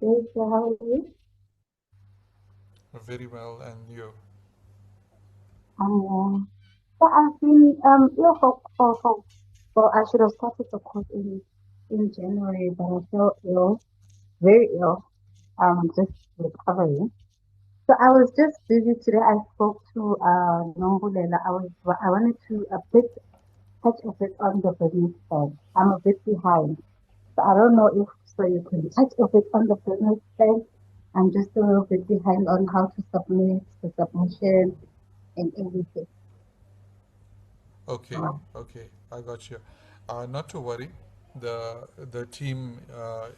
Good, so how are you? Very well, and you? Um, so I've been ill for I should have started the course in January, but I felt ill, very ill. Just recovering. So I was just busy today. I spoke to Nombulela. I wanted to a bit touch a bit on the business side. I'm a bit behind, so I don't know if so you can touch a bit on the business side. I'm just a little bit behind on how to submit the submission and everything. Okay, okay, I got you. Not to worry. The team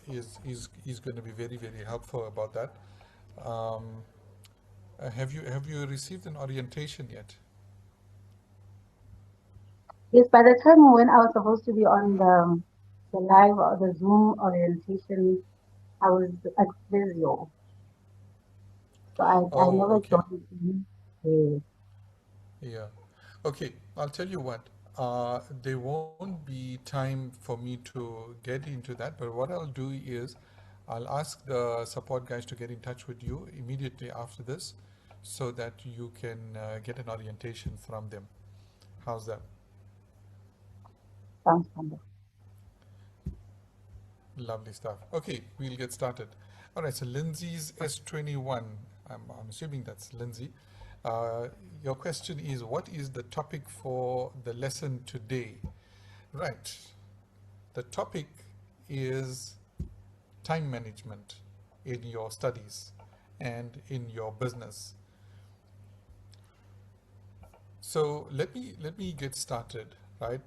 is going to be very helpful about that. Um, have you received an orientation yet? Yes, by the time when I was supposed to be on the live or the Zoom orientation, I was at physio, so I Oh, never okay. joined in. Yes, Yeah. Okay, I'll tell you what. There won't be time for me to get into that, but what I'll do is I'll ask the support guys to get in touch with you immediately after this so that you can get an orientation from them. How's that? sounds wonderful. Lovely stuff. Okay, we'll get started. All right, so Lindsay's S21. I'm assuming that's Lindsay. Uh, your question is, what is the topic for the lesson today? Right. The topic is time management in your studies and in your business. So let me get started, right?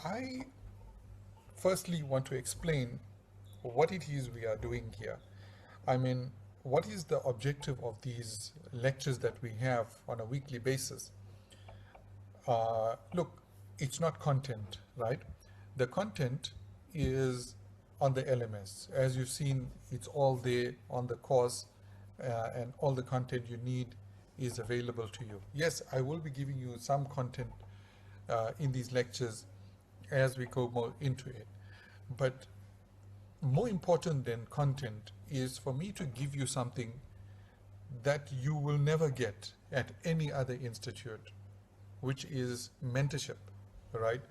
I firstly want to explain what it is we are doing here. I mean, what is the objective of these lectures that we have on a weekly basis? Look, it's not content, right? The content is on the LMS. As you've seen, it's all there on the course, and all the content you need is available to you. Yes, I will be giving you some content in these lectures as we go more into it. But more important than content is for me to give you something that you will never get at any other institute, which is mentorship, right?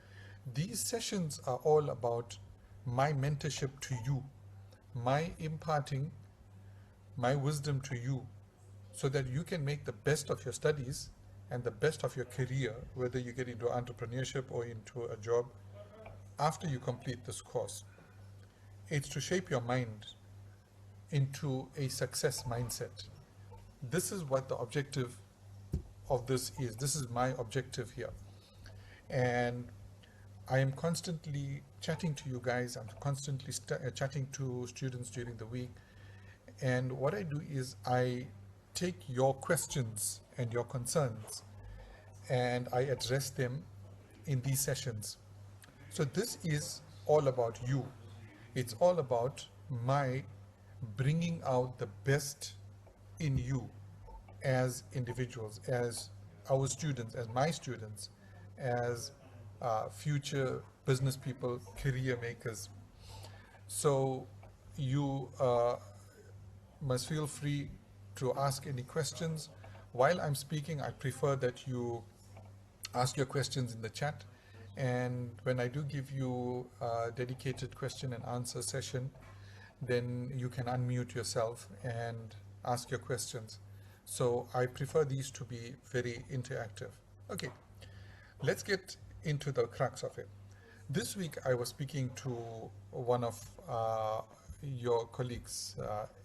These sessions are all about my mentorship to you, my imparting my wisdom to you so that you can make the best of your studies and the best of your career, whether you get into entrepreneurship or into a job after you complete this course. It's to shape your mind into a success mindset. This is what the objective of this is. This is my objective here. And I am constantly chatting to you guys. I'm constantly chatting to students during the week. And what I do is I take your questions and your concerns and I address them in these sessions. So this is all about you. It's all about my bringing out the best in you as individuals, as our students, as my students, as future business people, career makers. So you must feel free to ask any questions. While I'm speaking, I prefer that you ask your questions in the chat. And when I do give you a dedicated question and answer session, then you can unmute yourself and ask your questions. So I prefer these to be very interactive. Okay, let's get into the crux of it. This week I was speaking to one of your colleagues,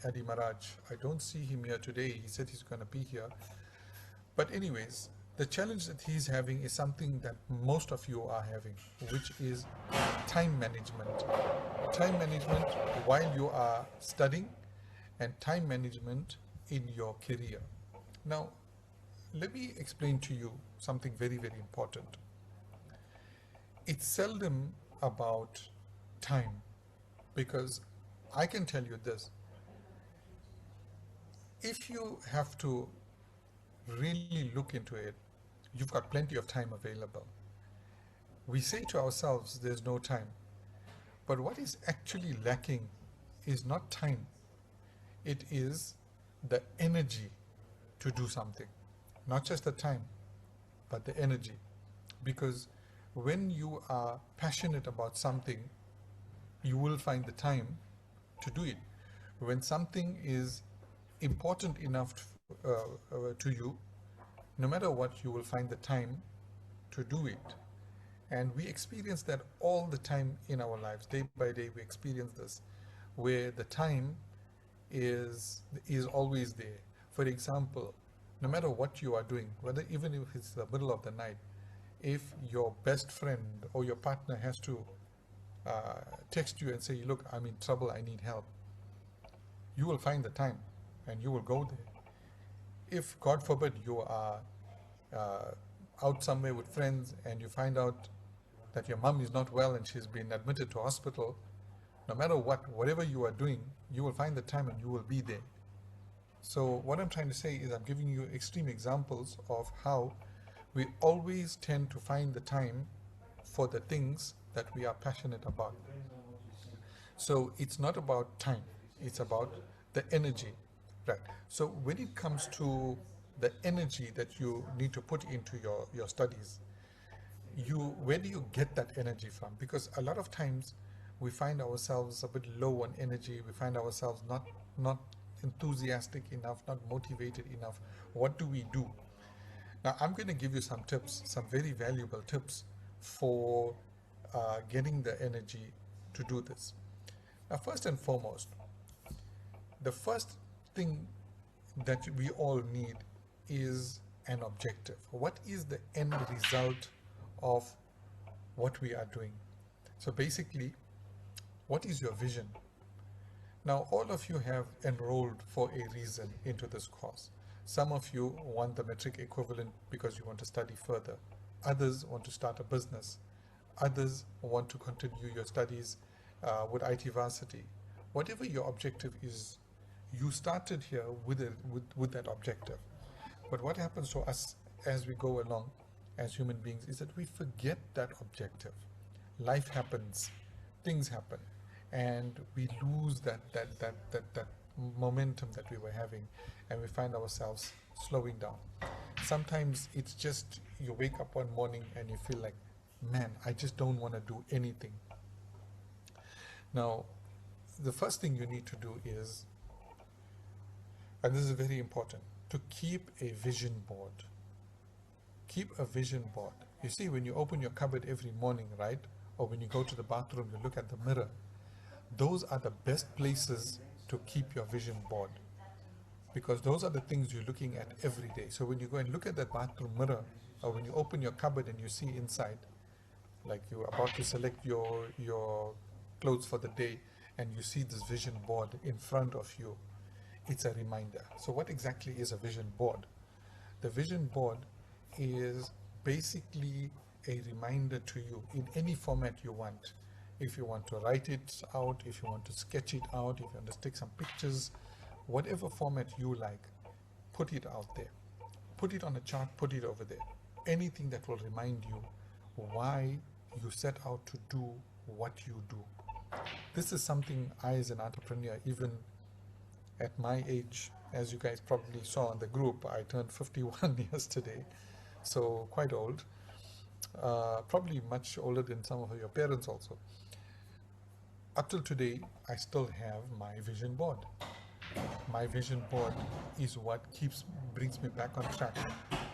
Adi Maraj. I don't see him here today. He said he's going to be here. But anyways, the challenge that he's having is something that most of you are having, which is time management. Time management while you are studying and time management in your career. Now, let me explain to you something very important. It's seldom about time because I can tell you this, if you have to really look into it, you've got plenty of time available. We say to ourselves there's no time, but what is actually lacking is not time. It is the energy to do something, not just the time, but the energy. Because when you are passionate about something, you will find the time to do it. When something is important enough to you, no matter what, you will find the time to do it. And we experience that all the time in our lives. Day by day, we experience this, where the time is always there. For example, no matter what you are doing, whether even if it's the middle of the night, if your best friend or your partner has to text you and say, "Look, I'm in trouble, I need help," you will find the time and you will go there. If, God forbid, you are uh, out somewhere with friends and you find out that your mom is not well and she's been admitted to hospital, no matter what, whatever you are doing, you will find the time and you will be there. So what I'm trying to say is I'm giving you extreme examples of how we always tend to find the time for the things that we are passionate about. So it's not about time, it's about the energy, right? So when it comes to the energy that you need to put into your studies, where do you get that energy from? Because a lot of times we find ourselves a bit low on energy, we find ourselves not enthusiastic enough, not motivated enough. What do we do? Now I'm going to give you some tips, some very valuable tips for getting the energy to do this. Now, first and foremost, the first thing that we all need is an objective. What is the end result of what we are doing? So basically, what is your vision? Now, all of you have enrolled for a reason into this course. Some of you want the metric equivalent because you want to study further. Others want to start a business. Others want to continue your studies with IT varsity. Whatever your objective is, you started here with that objective. But what happens to us as we go along as human beings is that we forget that objective. Life happens, things happen, and we lose that momentum that we were having, and we find ourselves slowing down. Sometimes it's just you wake up one morning and you feel like, man, I just don't want to do anything. Now, the first thing you need to do is, and this is very important, to keep a vision board. Keep a vision board. You see, when you open your cupboard every morning, right? Or when you go to the bathroom, you look at the mirror. Those are the best places to keep your vision board, because those are the things you're looking at every day. So when you go and look at that bathroom mirror, or when you open your cupboard and you see inside, like you're about to select your clothes for the day, and you see this vision board in front of you, it's a reminder. So what exactly is a vision board? The vision board is basically a reminder to you in any format you want. If you want to write it out, if you want to sketch it out, if you want to take some pictures, whatever format you like, put it out there. Put it on a chart, put it over there. Anything that will remind you why you set out to do what you do. This is something I, as an entrepreneur, even at my age, as you guys probably saw on the group, I turned 51 yesterday, so quite old, probably much older than some of your parents also. Up till today, I still have my vision board. My vision board is what brings me back on track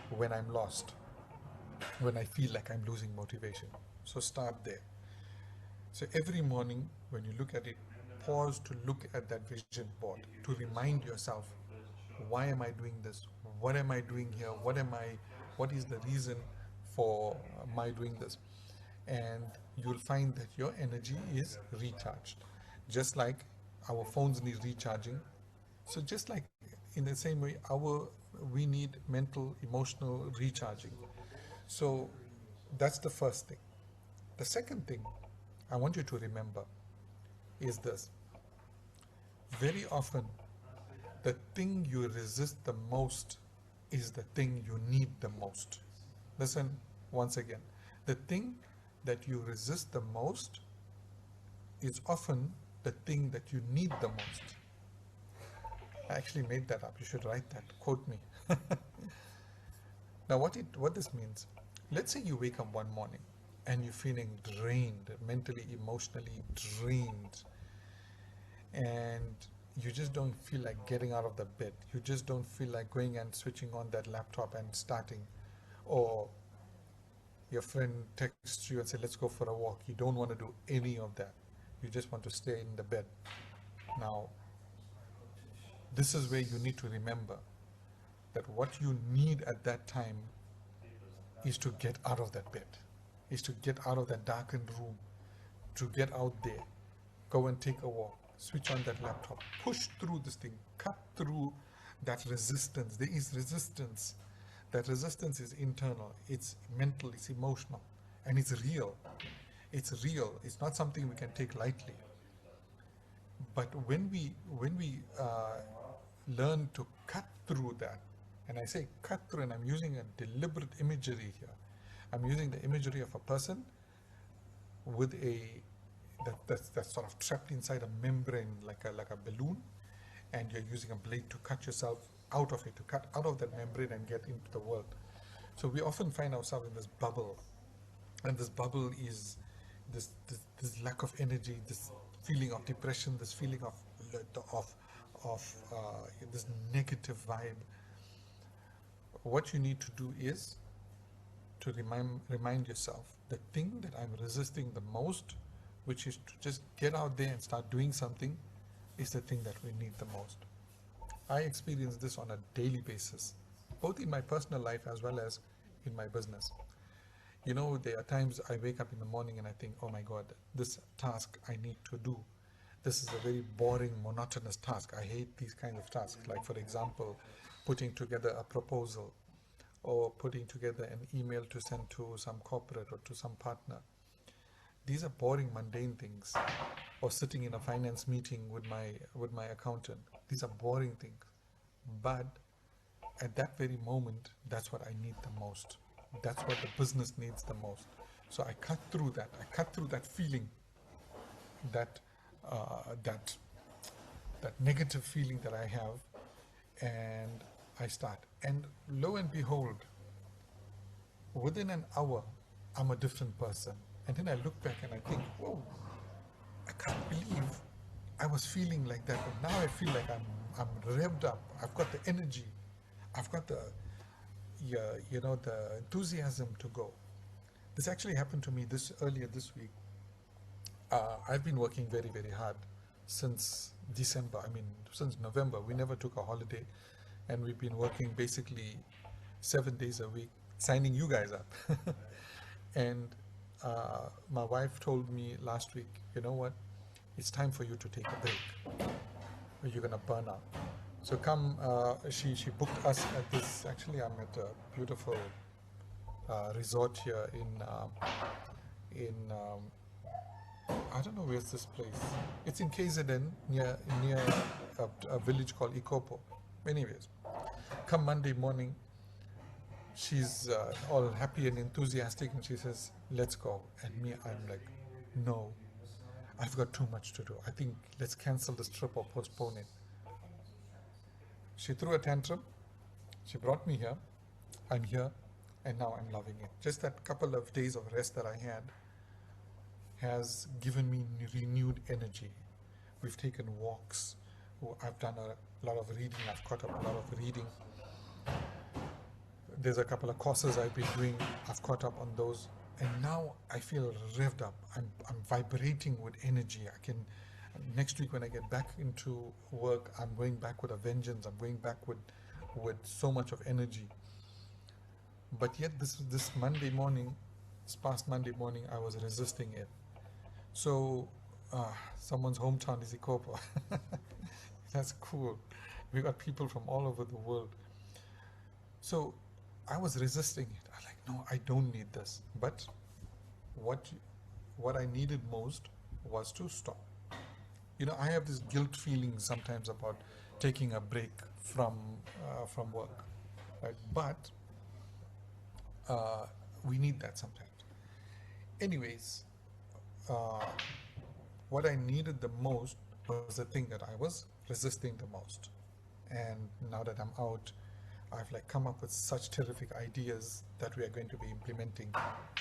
when I'm lost, when I feel like I'm losing motivation. So start there. So every morning when you look at it, pause to look at that vision board to remind yourself, why am I doing this? What am I doing here? What is the reason for my doing this? And you'll find that your energy is recharged. Just like our phones need recharging. So just like in the same way, we need mental, emotional recharging. So that's the first thing. The second thing I want you to remember is this. Very often, the thing you resist the most is the thing you need the most. Listen once again. The thing that you resist the most is often the thing that you need the most. I actually made that up. You should write that. Quote me. Now, what this means, let's say you wake up one morning and you're feeling drained, mentally, emotionally drained, and you just don't feel like getting out of the bed. You just don't feel like going and switching on that laptop and starting. Or your friend texts you and say, let's go for a walk. You don't want to do any of that. You just want to stay in the bed. Now, this is where you need to remember that what you need at that time is to get out of that bed, is to get out of that darkened room, to get out there, go and take a walk, switch on that laptop, push through this thing, cut through that resistance. There is resistance. That resistance is internal, it's mental, it's emotional, and it's real. It's real. It's not something we can take lightly. But when we learn to cut through that, and I say cut through, and I'm using a deliberate imagery here. I'm using the imagery of a person with that's sort of trapped inside a membrane like a balloon, and you're using a blade to cut yourself out of it, to cut out of that membrane and get into the world. So we often find ourselves in this bubble, and this bubble is this lack of energy, this feeling of depression, this feeling of this negative vibe. What you need to do is to remind yourself the thing that I'm resisting the most, which is to just get out there and start doing something, is the thing that we need the most. I experience this on a daily basis, both in my personal life as well as in my business. You know, there are times I wake up in the morning and I think, oh my God, this task I need to do. This is a very boring, monotonous task. I hate these kinds of tasks. Like, for example, putting together a proposal or putting together an email to send to some corporate or to some partner. These are boring, mundane things. Or sitting in a finance meeting with my accountant. These are boring things. But at that very moment, that's what I need the most. That's what the business needs the most. So I cut through that. I cut through that feeling, that uh, that that negative feeling that I have, and I start. And lo and behold, within an hour, I'm a different person. And then I look back and I think, whoa, I can't believe I was feeling like that, but now I feel like I'm revved up. I've got the energy. I've got the the enthusiasm to go. This actually happened to me this earlier this week. I've been working very, very hard since December. I mean, since November. We never took a holiday, and we've been working basically 7 days a week, signing you guys up. And my wife told me last week, you know what? It's time for you to take a break, or you're gonna burn out. So come, she booked us at this. Actually, I'm at a beautiful resort here in I don't know where's this place. It's in KZN near a village called Ikopo. Anyways, come Monday morning, she's all happy and enthusiastic, and she says, "Let's go." And me, I'm like, "No, I've got too much to do. I think let's cancel this trip or postpone it." She threw a tantrum. She brought me here. I'm here, and now I'm loving it. Just that couple of days of rest that I had has given me renewed energy. We've taken walks. I've done a lot of reading. I've caught up a lot of reading. There's a couple of courses I've been doing. I've caught up on those. And now I feel revved up. I'm vibrating with energy. I can, next week when I get back into work, I'm going back with a vengeance. I'm going back with so much of energy. But yet this Monday morning, this past Monday morning, I was resisting it. So someone's hometown is Ikopo. That's cool. We got people from all over the world. So I was resisting it. I like, no, I don't need this. But what what I needed most was to stop. You know, I have this guilt feeling sometimes about taking a break from work, right? But uh, we need that sometimes. Anyways, uh, what I needed the most was the thing that I was resisting the most. and now that I'm out, I've like come up with such terrific ideas that we are going to be implementing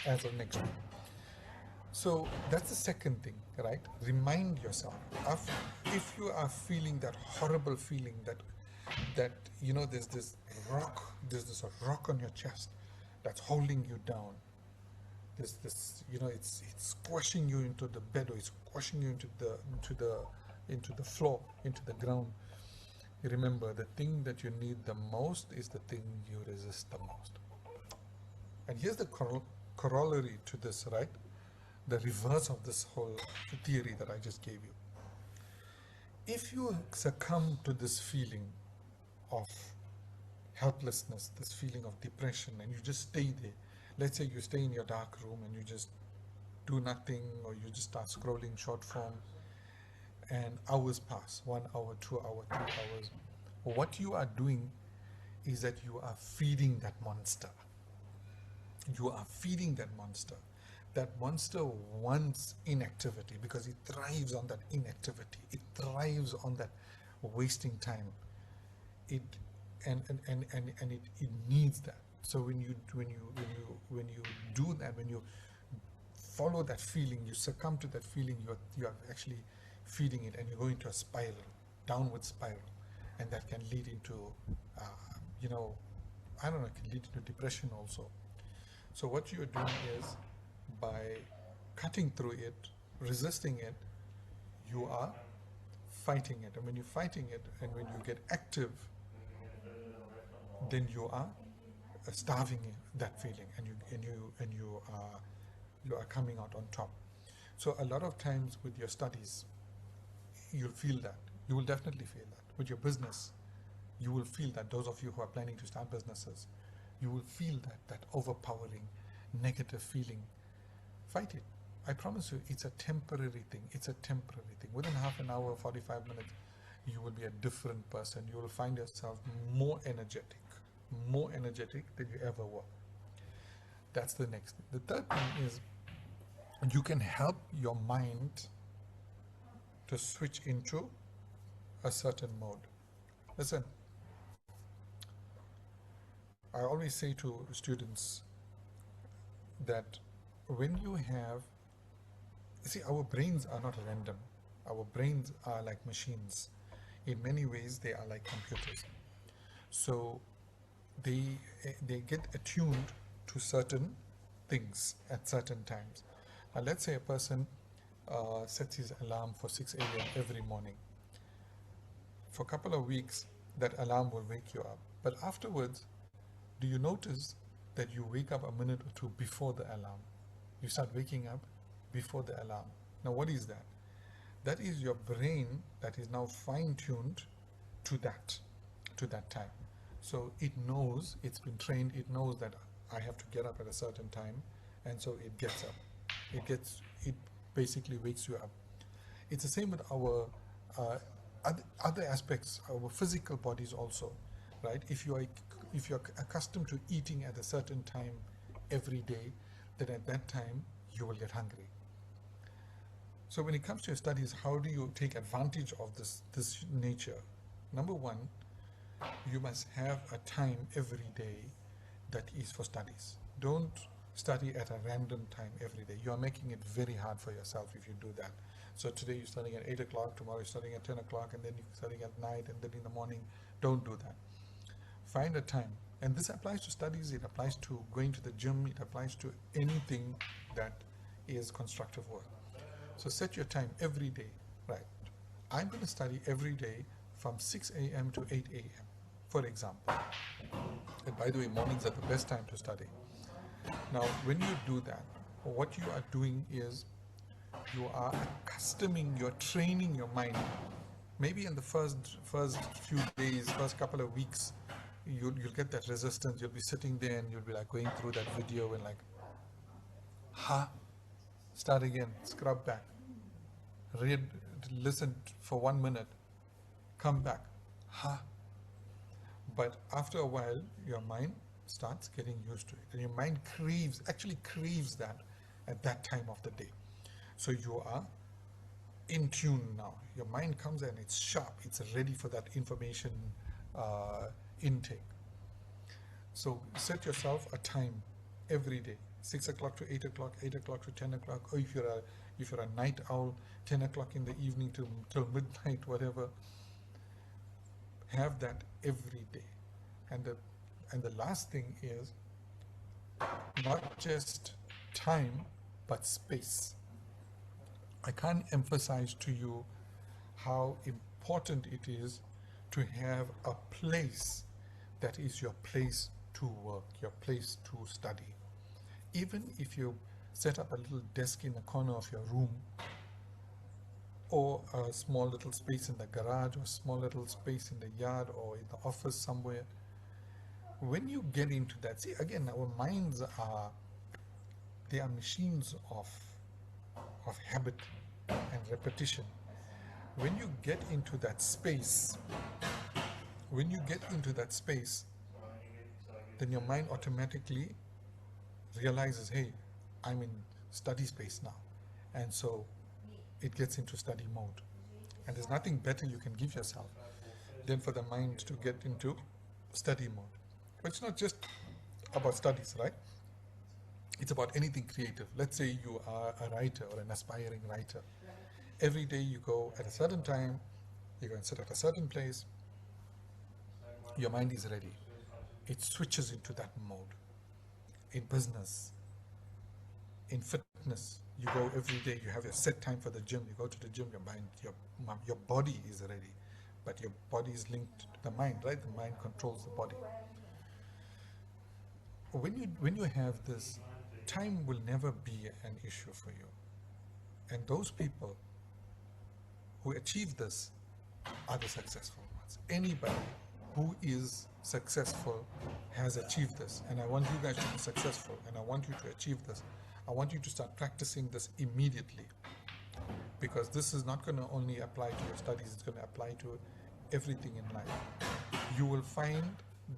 as of next week. So that's the second thing, right? Remind yourself if you are feeling that horrible feeling that there's this rock on your chest that's holding you down. There's this, it's squashing you into the bed, or it's squashing you into the floor, into the ground. Remember, the thing that you need the most is the thing you resist the most. And here's the corollary to this, right? The reverse of this whole theory that I just gave you. If you succumb to this feeling of helplessness, this feeling of depression, and you just stay there, let's say you stay in your dark room and you just do nothing, or you just start scrolling short form, and hours pass, 1 hour, 2 hours, 3 hours, what you are doing is that you are feeding that monster. You are feeding that monster. That monster wants inactivity because it thrives on that inactivity. It thrives on that wasting time. It it needs that. So when you do that, when you follow that feeling, you succumb to that feeling, you are actually feeding it, and you go into a spiral, downward spiral, and that can lead into, uh, you know, I don't know, it can lead into depression also. So what you are doing is, by cutting through it, resisting it, you are fighting it. And when you're fighting it, and when you get active, then you are starving that feeling, and you are coming out on top. So a lot of times with your studies, you'll feel that. You will definitely feel that. With your business, you will feel that. Those of you who are planning to start businesses, you will feel that overpowering negative feeling. Fight it. I promise you, it's a temporary thing. It's a temporary thing. Within half an hour, 45 minutes, you will be a different person. You will find yourself more energetic than you ever were. That's the next thing. The third thing is, you can help your mind to switch into a certain mode. Listen, I always say to students that when you have, see, our brains are not random. Our brains are like machines. In many ways, they are like computers. So they they get attuned to certain things at certain times. Now, let's say a person sets his alarm for 6 a.m. every morning. For a couple of weeks, that alarm will wake you up. But afterwards, do you notice that you wake up a minute or two before the alarm? You start waking up before the alarm. Now, what is that? That is your brain that is now fine-tuned to that time. So it knows, it's been trained, it knows that I have to get up at a certain time, and so it gets up. It basically wakes you up. It's the same with our other aspects, our physical bodies also, right? If you're accustomed to eating at a certain time every day, then at that time you will get hungry. So when it comes to your studies, how do you take advantage of this nature? Number one, you must have a time every day that is for studies. Don't study at a random time every day. You are making it very hard for yourself if you do that. So today you're studying at 8 o'clock, tomorrow you're studying at 10 o'clock, and then you're studying at night, and then in the morning. Don't do that. Find a time. And this applies to studies, it applies to going to the gym, it applies to anything that is constructive work. So set your time every day, right? I'm going to study every day from 6 a.m. to 8 a.m., for example. And by the way, mornings are the best time to study. Now, when you do that, what you are doing is you are you're training your mind. Maybe in the first few days, first couple of weeks, you'll get that resistance. You'll be sitting there and you'll be like going through that video and like, start again, scrub back, read, listen for 1 minute, come back, But after a while, your mind starts getting used to it, and your mind actually craves that at that time of the day. So you are in tune now. Your mind comes and it's sharp. It's ready for that information uh, intake. So set yourself a time every day, 6 o'clock to 8 o'clock, 8 o'clock to 10 o'clock, or if you're a night owl, 10 o'clock in the evening till midnight, whatever. Have that every day. And the last thing is not just time, but space. I can't emphasize to you how important it is to have a place that is your place to work, your place to study. Even if you set up a little desk in the corner of your room, or a small little space in the garage, or a small little space in the yard, or in the office somewhere, when you get into that, see, again, our minds are, they are machines of habit and repetition. When you get into that space, when you get into that space, then your mind automatically realizes, hey, I'm in study space now. And so it gets into study mode. And there's nothing better you can give yourself than for the mind to get into study mode. But it's not just about studies, right? It's about anything creative. Let's say you are a writer or an aspiring writer. Every day you go at a certain time, you go and sit at a certain place, your mind is ready. It switches into that mode. In business, in fitness, you go every day, you have a set time for the gym, you go to the gym, your body is ready. But your body is linked to the mind, right? The mind controls the body. When you have this, time will never be an issue for you. And those people who achieve this are the successful ones. Anybody who is successful has achieved this. And I want you guys to be successful, and I want you to achieve this. I want you to start practicing this immediately, because this is not going to only apply to your studies, it's going to apply to everything in life. You will find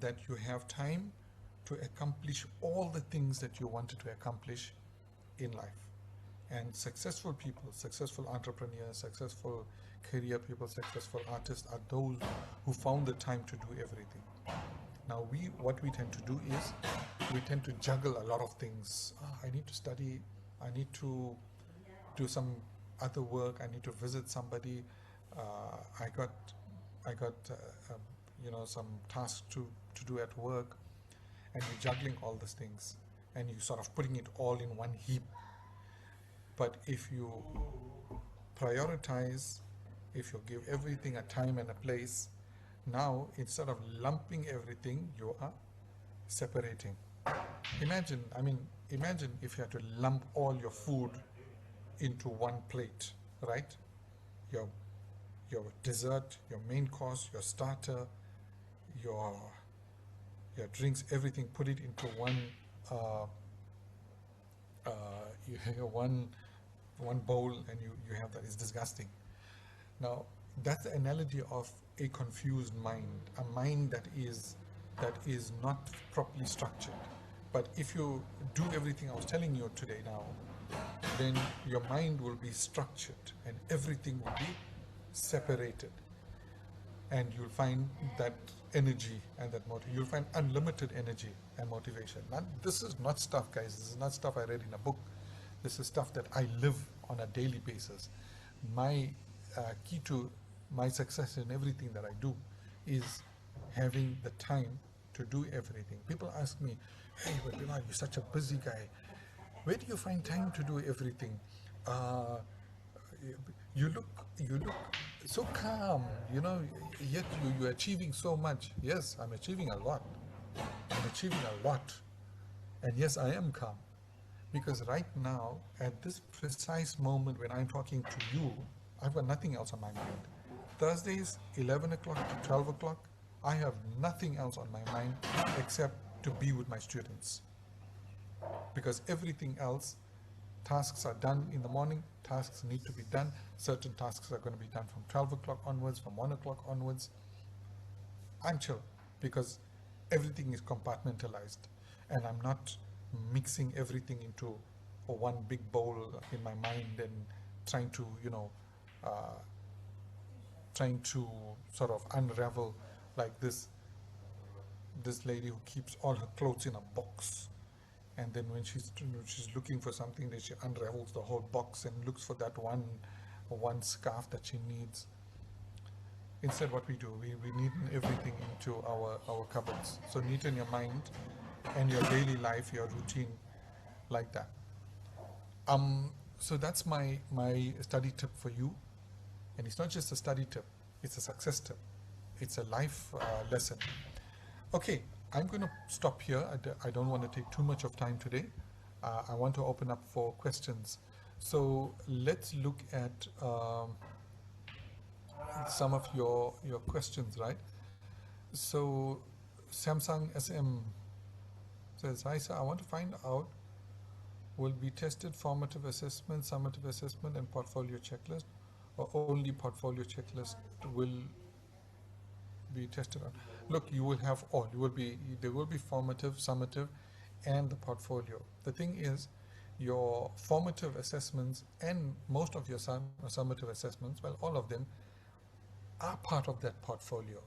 that you have time to accomplish all the things that you wanted to accomplish in life. And successful people, successful entrepreneurs, successful career people, successful artists are those who found the time to do everything. Now, what we tend to do is we tend to juggle a lot of things. I need to study, I need to do some other work, I need to visit somebody, I got some tasks to do at work, and you're juggling all these things, and you're sort of putting it all in one heap. But if you prioritize, if you give everything a time and a place, now instead of lumping everything, you are separating. Imagine if you had to lump all your food into one plate, right? Your dessert, your main course, your starter, your drinks, everything, put it into one one bowl, and you have that. It's disgusting. Now, that's the analogy of a confused mind, a mind that is not properly structured. But if you do everything I was telling you today now, then your mind will be structured and everything will be separated. And you'll find that energy and that motivation. You'll find unlimited energy and motivation. Now, this is not stuff, guys. This is not stuff I read in a book. This is stuff that I live on a daily basis. My key to my success in everything that I do is having the time to do everything. People ask me, hey, but Bilal, you're such a busy guy. Where do you find time to do everything? You look so calm, yet you're achieving so much. Yes, I'm achieving a lot. I'm achieving a lot. And yes, I am calm. Because right now, at this precise moment when I'm talking to you, I've got nothing else on my mind. Thursdays, 11 o'clock to 12 o'clock, I have nothing else on my mind except to be with my students. Because everything else, tasks are done in the morning, tasks need to be done. Certain tasks are going to be done from 12 o'clock onwards, from 1 o'clock onwards. I'm chill because everything is compartmentalized, and I'm not mixing everything into one big bowl in my mind and trying to, trying to sort of unravel like this lady who keeps all her clothes in a box, and then when she's looking for something, then she unravels the whole box and looks for that one scarf that she needs. Instead, what we do, we neaten everything into our cupboards. So neaten your mind and your daily life, your routine, like that. So that's my study tip for you, and it's not just a study tip; it's a success tip. It's a life lesson. Okay, I'm going to stop here. I don't want to take too much of time today. I want to open up for questions. So let's look at some of your questions, right? So Samsung SM says, hi sir, I want to find out, will be tested formative assessment, summative assessment, and portfolio checklist, or only portfolio checklist will be tested on? Look, you will have all. There will be formative, summative, and the portfolio. The thing is, your formative assessments and most of your summative assessments, well, all of them are part of that portfolio.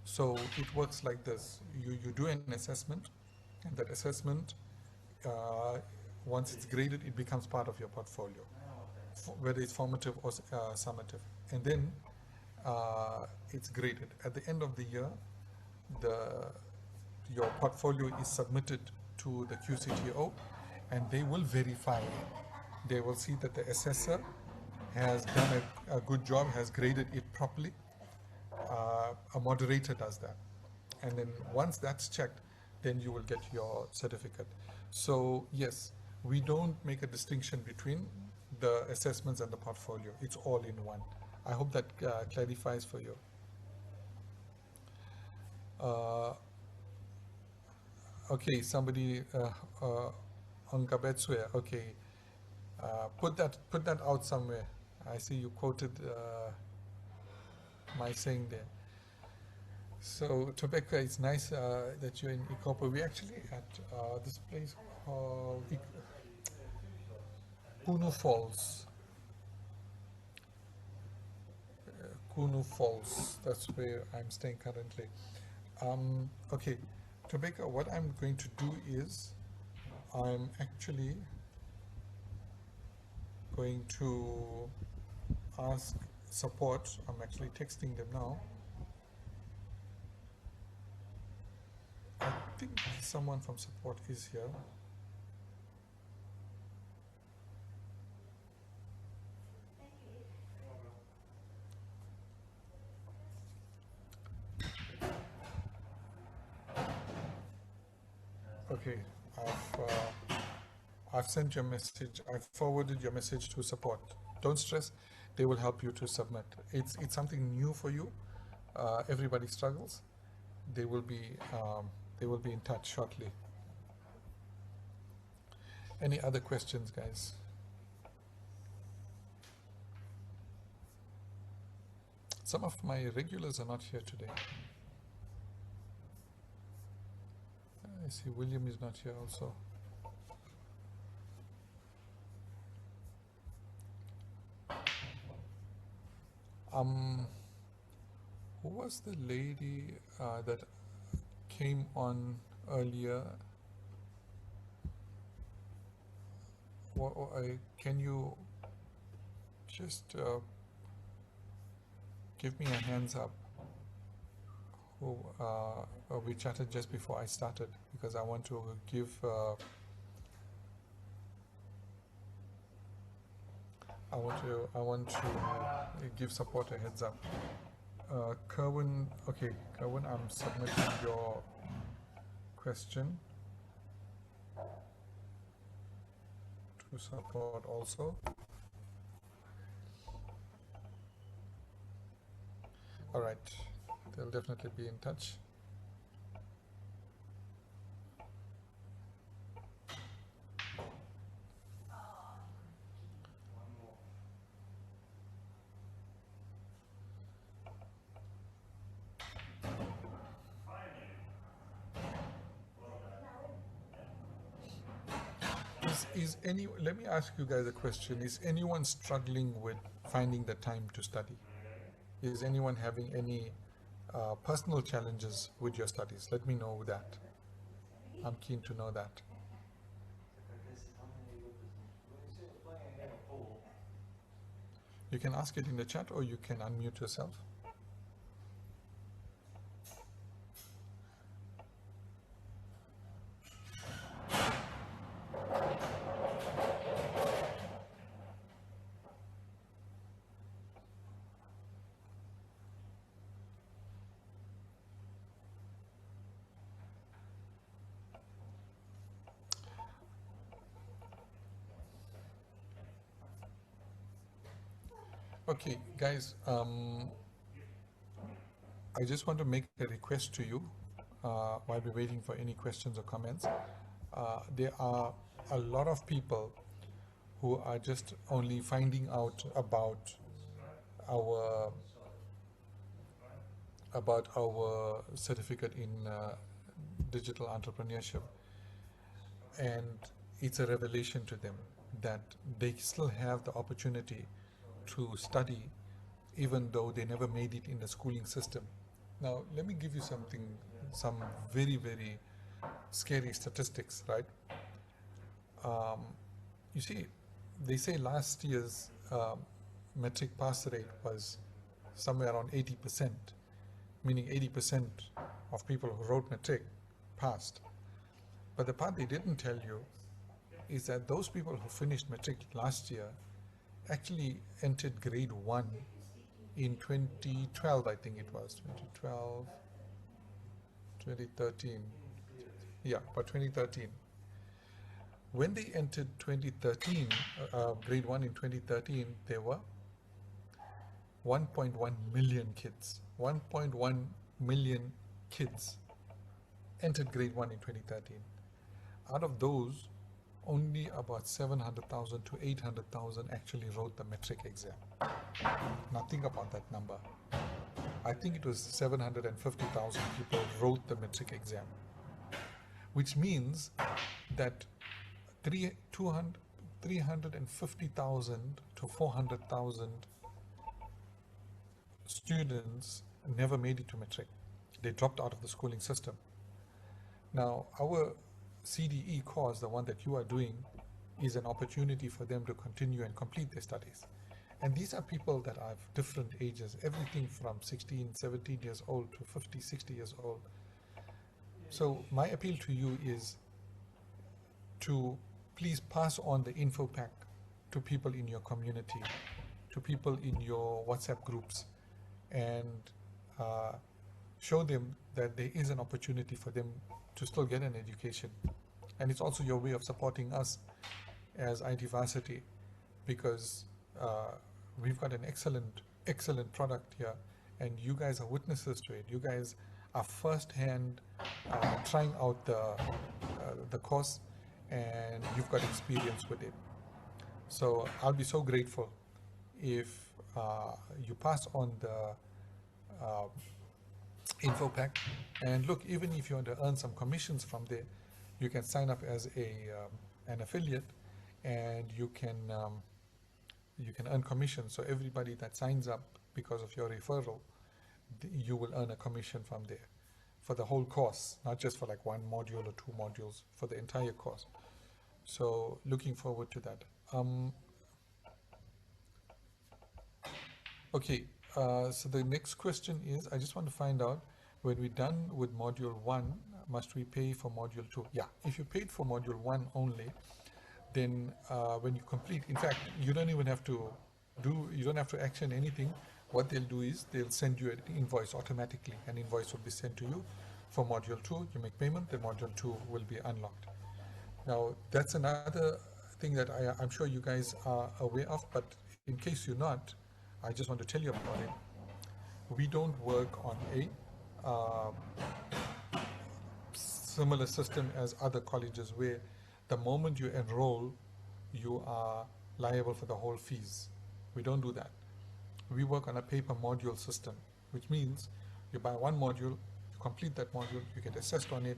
So it works like this: you do an assessment, and that assessment, uh, once it's graded, it becomes part of your portfolio, whether it's formative or summative, and then it's graded at the end of the year. The Your portfolio is submitted to the QCTO, and they will verify it. They will see that the assessor has done a good job, has graded it properly. A moderator does that, and then once that's checked, then you will get your certificate. So yes, we don't make a distinction between the assessments and the portfolio. It's all in one. I hope that clarifies for you. uh, okay, somebody on Gabetsue, okay, put that out somewhere. I see you quoted my saying there. So, Tobeka, it's nice that you're in Ikopa. We're actually at this place called Kunu Falls. Kunu Falls. That's where I'm staying currently. Okay, Tobeka, what I'm going to do is I'm actually going to ask support. I'm actually texting them now. I think someone from support is here. Okay, I've sent your message. I've forwarded your message to support. Don't stress; they will help you to submit. It's something new for you. Everybody struggles. They will be they will be in touch shortly. Any other questions, guys? Some of my regulars are not here today. I see William is not here also. Um, who was the lady that came on earlier? Can you just give me a hands up? Who we chatted just before I started, because I want to give I want to give support a heads up. Kerwin, okay, Kerwin, I'm submitting your question to support also. All right, they'll definitely be in touch. Let me ask you guys a question. Is anyone struggling with finding the time to study? Is anyone having any personal challenges with your studies? Let me know that. I'm keen to know that. You can ask it in the chat or you can unmute yourself. Okay, guys, I just want to make a request to you while we're waiting for any questions or comments. There are a lot of people who are just only finding out our our certificate in digital entrepreneurship, and it's a revelation to them that they still have the opportunity to study even though they never made it in the schooling system. Now, let me give you some very, very scary statistics, right? Um, you see, they say last year's metric pass rate was somewhere around 80%, meaning 80% of people who wrote metric passed. But the part they didn't tell you is that those people who finished metric last year actually entered grade 1 in 2012, I think it was 2012, 2013. Yeah, but 2013. When they entered 2013, grade 1 in 2013, there were 1.1 million kids. 1.1 million kids entered grade 1 in 2013. Out of those, only about 700,000 to 800,000 actually wrote the metric exam. Now think about that number. I think it was 750,000 people wrote the metric exam, which means that 350,000 to 400,000 students never made it to metric. They dropped out of the schooling system. Now, our CDE course, the one that you are doing, is an opportunity for them to continue and complete their studies. And these are people that are of different ages, everything from 16, 17 years old to 50, 60 years old. So my appeal to you is to please pass on the info pack to people in your community, to people in your WhatsApp groups, and show them that there is an opportunity for them to still get an education. And it's also your way of supporting us as IT Varsity, because we've got an excellent product here, and you guys are witnesses to it. You guys are first-hand trying out the course, and you've got experience with it. So I'll be so grateful if you pass on the info pack. And look, even if you want to earn some commissions from there, you can sign up as an affiliate, and you can earn commission. So everybody that signs up because of your referral, you will earn a commission from there for the whole course, not just for like one module or two modules, for the entire course. So looking forward to that. Okay, so the next question is, I just want to find out, when we're done with module 1, must we pay for module 2? Yeah, if you paid for module 1 only, then when you complete, in fact, you don't even have to you don't have to action anything. What they'll do is they'll send you an invoice automatically. An invoice will be sent to you for module 2. You make payment, then module 2 will be unlocked. Now, that's another thing that I'm sure you guys are aware of, but in case you're not, I just want to tell you about it. We don't work on a similar system as other colleges where the moment you enroll, you are liable for the whole fees. We don't do that. We work on a paper module system, which means you buy one module, you complete that module, you get assessed on it,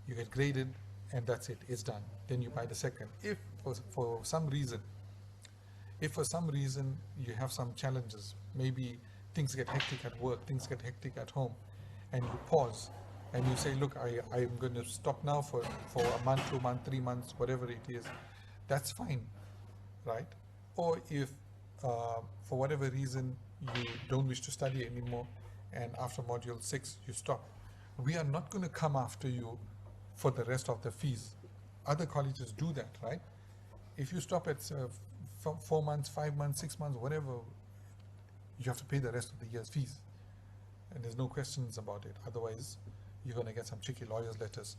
you get graded, and that's it, it's done. Then you buy the second. If for some reason you have some challenges, maybe things get hectic at work, things get hectic at home, and you pause and you say, look, I'm going to stop now for a month, 2 months, 3 months, whatever it is, that's fine, right? Or if for whatever reason you don't wish to study anymore and after module 6 you stop, we are not going to come after you for the rest of the fees. Other colleges do that, right? If you stop at 4 months, 5 months, 6 months, whatever, you have to pay the rest of the year's fees. And there's no questions about it. Otherwise, you're going to get some tricky lawyer's letters.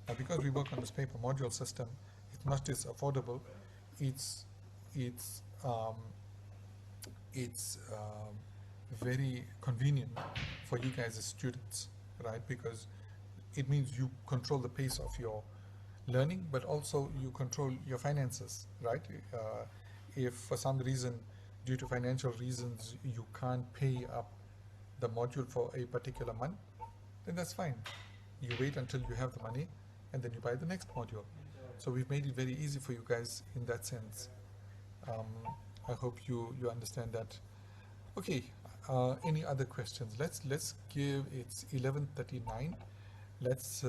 Now, because we work on this paper module system, it's not just affordable, it's it's um, it's very convenient for you guys as students, right? Because it means you control the pace of your learning, but also you control your finances, right? If for some reason, due to financial reasons, you can't pay up the module for a particular month, then that's fine. You wait until you have the money and then you buy the next module. So we've made it very easy for you guys in that sense. Um, I hope you understand that. Okay, any other questions? Let's give, it's 11:39. Let's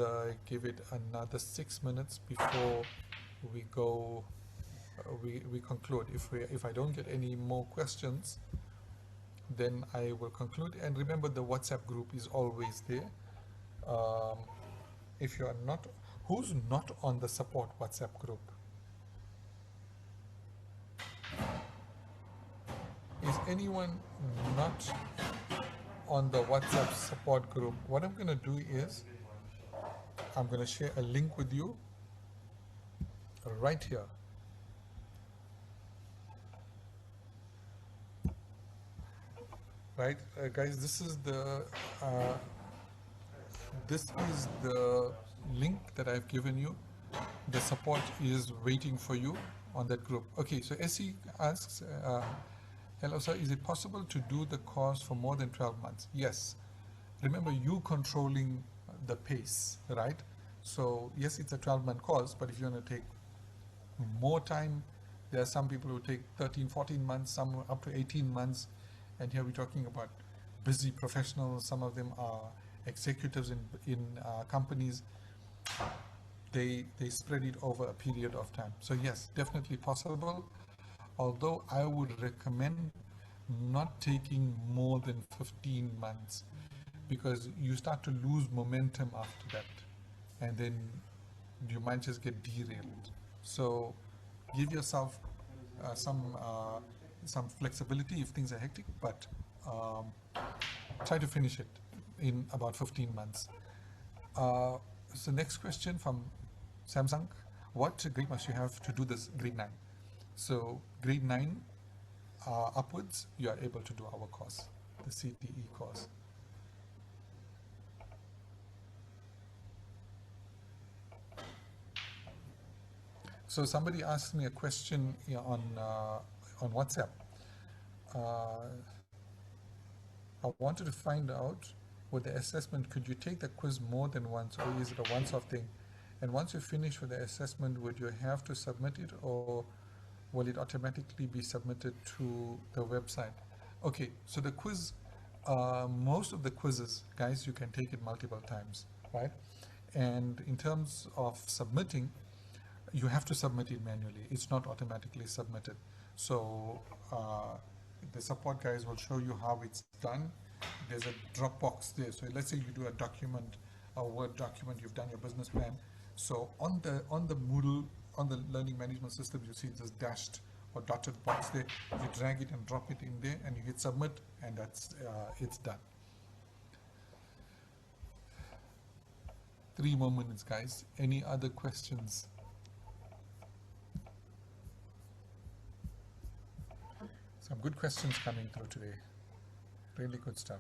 give it another 6 minutes before we go. We conclude. If I don't get any more questions, then I will conclude. And remember, the WhatsApp group is always there. Um, if you are not, who's not on the support WhatsApp group? Is anyone not on the WhatsApp support group? What I'm going to do is I'm going to share a link with you right here. Right, guys, this is the link that I've given you. The support is waiting for you on that group. Okay, so Essie asks, hello sir, is it possible to do the course for more than 12 months? Yes. Remember, you controlling the pace, right? So yes, it's a 12-month course, but if you want to take more time, there are some people who take 13, 14 months, some up to 18 months. And here we're talking about busy professionals. Some of them are executives in companies. They spread it over a period of time. So yes, definitely possible. Although I would recommend not taking more than 15 months, because you start to lose momentum after that, and then you might just get derailed. So give yourself some flexibility if things are hectic, but um, try to finish it in about 15 months. So next question from Samsung: what grade must you have to do this grade 9? So grade 9 upwards, you are able to do our course, the CTE course. So somebody asked me a question on WhatsApp. Uh, I wanted to find out, with the assessment, could you take the quiz more than once, or is it a once-off thing? And once you finish with the assessment, would you have to submit it, or will it automatically be submitted to the website? Okay, so the quiz, most of the quizzes, guys, you can take it multiple times, right? And in terms of submitting, you have to submit it manually. It's not automatically submitted. So the support guys will show you how it's done. There's a Dropbox there. So let's say you do a document, a Word document, you've done your business plan. So on the Moodle, on the learning management system, you see this dashed or dotted box there. You drag it and drop it in there, and you hit submit, and that's it's done. 3 more minutes, guys. Any other questions? Some good questions coming through today. Really good stuff.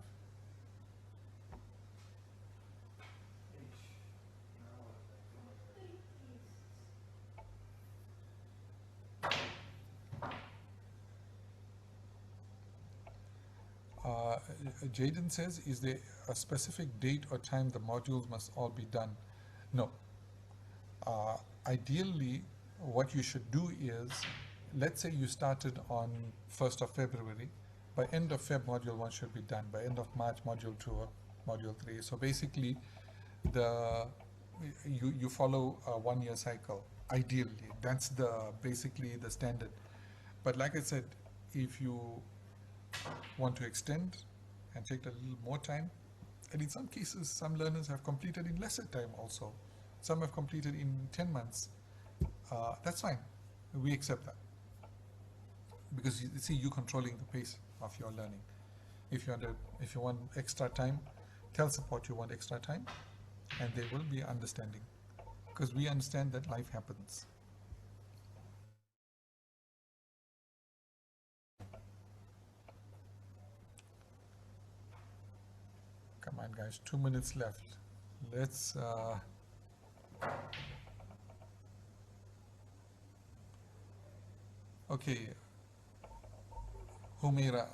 Jaden says, is there a specific date or time the modules must all be done? No. Ideally, what you should do is, let's say you started on 1st of February, By end of Feb, module 1 should be done. By end of March, module 2 or module 3. So basically, the you follow a 1 year cycle. Ideally, that's the basically the standard. But like I said, if you want to extend and take a little more time, and in some cases, some learners have completed in lesser time also. Some have completed in 10 months. That's fine. We accept that. Because you see, you controlling the pace of your learning. If you want extra time, tell support you want extra time, and they will be understanding. Because we understand that life happens. Come on, guys, 2 minutes left. Let's. Okay, Humaira.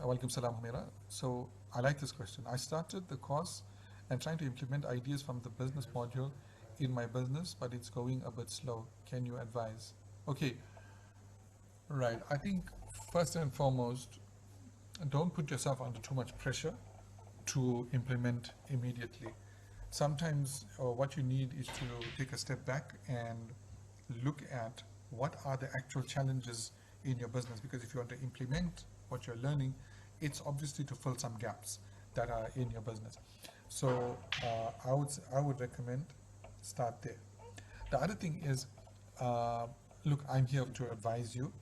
Welcome, salam, Humaira. So I like this question. I started the course and trying to implement ideas from the business module in my business, but it's going a bit slow. Can you advise? Okay, right. I think first and foremost, don't put yourself under too much pressure to implement immediately. Sometimes what you need is to take a step back and look at what are the actual challenges in your business, because if you want to implement what you're learning, it's obviously to fill some gaps that are in your business. So I would recommend start there. The other thing is, look, I'm here to advise you.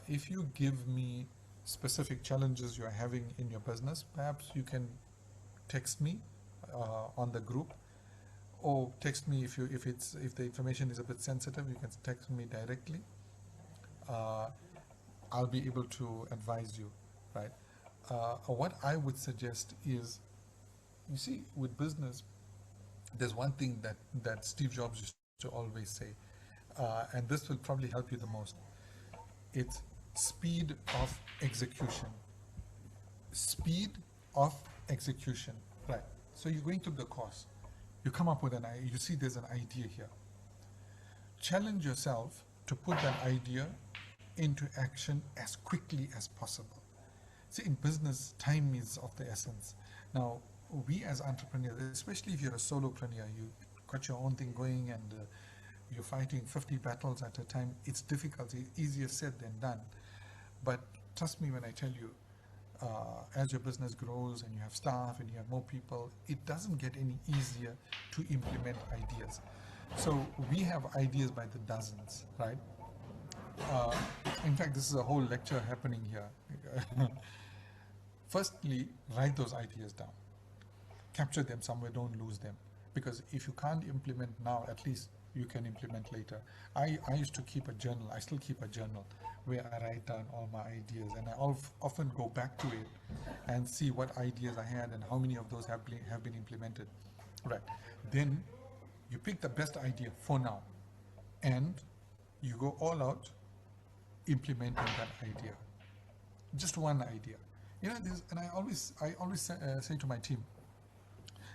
If you give me specific challenges you're having in your business, perhaps you can text me on the group, or text me if the information is a bit sensitive. You can text me directly. I'll be able to advise you, right? What I would suggest is, you see, with business, there's one thing that Steve Jobs used to always say, and this will probably help you the most. It's speed of execution. Speed of execution, right? So you're going through the course, you come up with you see there's an idea here. Challenge yourself to put that idea into action as quickly as possible. See, in business, time is of the essence. Now, we as entrepreneurs, especially if you're a solopreneur, you got your own thing going and you're fighting 50 battles at a time, it's difficult. It's easier said than done. But trust me when I tell you, as your business grows and you have staff and you have more people, it doesn't get any easier to implement ideas. So we have ideas by the dozens, right? In fact, this is a whole lecture happening here. Firstly, write those ideas down. Capture them somewhere, don't lose them. Because if you can't implement now, at least you can implement later. I used to keep a journal, I still keep a journal where I write down all my ideas, and I often go back to it and see what ideas I had and how many of those have been implemented. Right. Then you pick the best idea for now, and you go all out implementing that idea. Just one idea. You know, and I always say to my team,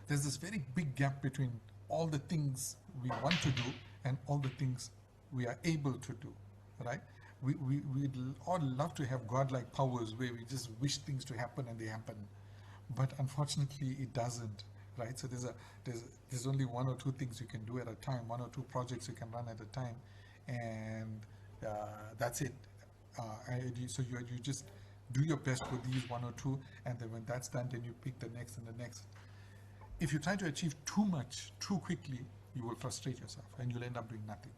there's this very big gap between all the things we want to do and all the things we are able to do, right? We'd all love to have godlike powers where we just wish things to happen and they happen, but unfortunately it doesn't, right? So there's only one or two things you can do at a time, one or two projects you can run at a time, and that's it. So you just do your best with these one or two, and then when that's done, then you pick the next and the next. If you try to achieve too much too quickly, you will frustrate yourself and you'll end up doing nothing.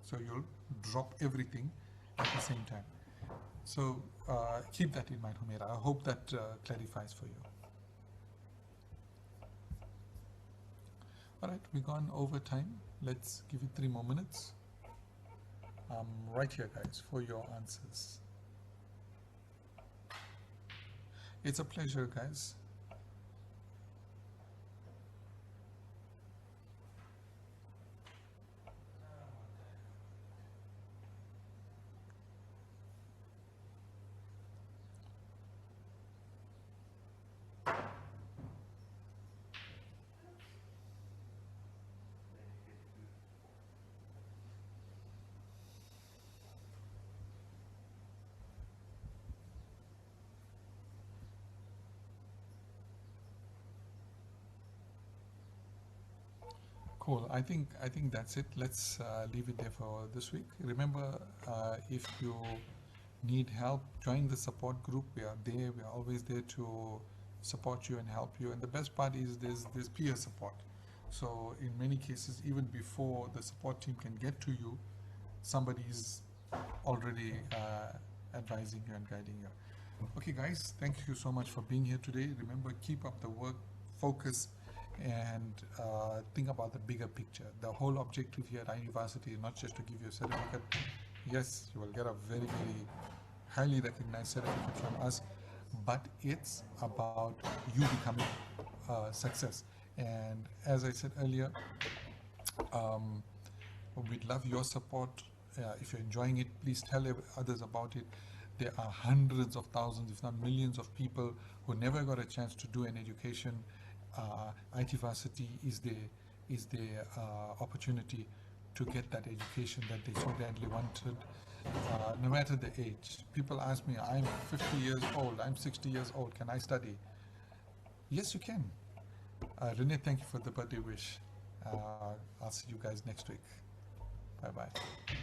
So you'll drop everything at the same time. So keep that in mind, Humaira. I hope that clarifies for you. All right, we've gone over time. Let's give it 3 more minutes. I'm right here, guys, for your answers. It's a pleasure, guys. Cool. I think that's it. Let's leave it there for this week. Remember, if you need help, join the support group. We are there. We are always there to support you and help you. And the best part is there's peer support. So in many cases, even before the support team can get to you, somebody's already advising you and guiding you. Okay, guys, thank you so much for being here today. Remember, keep up the work, focus, and think about the bigger picture. The whole objective here at University is not just to give you a certificate. Yes, you will get a very, very highly recognized certificate from us, but it's about you becoming success. And as I said earlier, um, we'd love your support. If you're enjoying it, please tell others about it. There are hundreds of thousands, if not millions, of people who never got a chance to do an education. IT Varsity is the opportunity to get that education that they so badly wanted, no matter the age. People ask me, I'm 50 years old, I'm 60 years old, can I study? Yes, you can. Renee, thank you for the birthday wish. I'll see you guys next week. Bye bye.